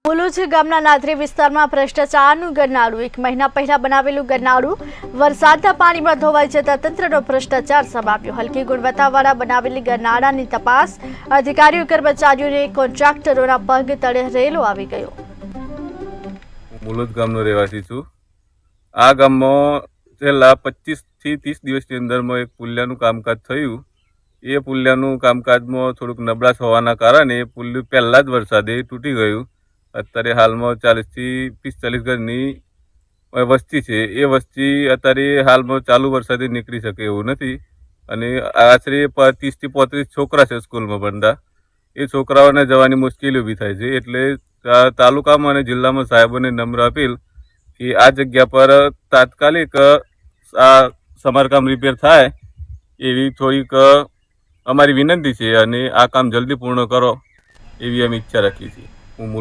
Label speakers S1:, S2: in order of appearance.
S1: ભુલુજ ગામના નાદરી વિસ્તારમાં ભ્રષ્ટાચારનું ગરનાળું 1 મહિના પહેલા બનાવેલું ગરનાળું વરસાદના પાણીમાં ધોવાઈ જતા તંત્રનો ભ્રષ્ટાચાર સમાવ્યો। હલકી ગુણવત્તાવાળા બનાવેલી ગરનાળાની તપાસ અધિકારીઓ કર્મચારીઓને કોન્ટ્રાક્ટરોના પગ તળે રેલો આવી ગયો।
S2: ભુલુજ ગામનો રહેવાસી છું। આ ગામમાં છેલ્લા 25 થી 30 દિવસની અંદરમાં એક પુલિયાનું કામકાજ થયું। એ પુલિયાનું કામકાજમાં થોડુંક નબળાશ હોવાના કારણે પુલિયું પહેલા જ વરસાદે તૂટી ગયું। અત્યારે હાલમાં 40 થી 45 ઘરની વસ્તી છે। એ વસ્તી અત્યારે હાલમાં ચાલુ વરસાદે નીકળી શકે એવું નથી અને આશરે 30 થી 35 છોકરા છે સ્કૂલમાં ભણતા। એ છોકરાઓને જવાની મુશ્કેલી ઊભી થાય છે। એટલે તાલુકામાં અને જિલ્લામાં સાહેબોને નમ્ર અપીલ કે આ જગ્યા પર તાત્કાલિક આ સમારકામ રિપેર થાય એવી થોડીક અમારી વિનંતી છે અને આ કામ જલ્દી પૂર્ણ કરો એવી અમે ઈચ્છા રાખીએ છીએ।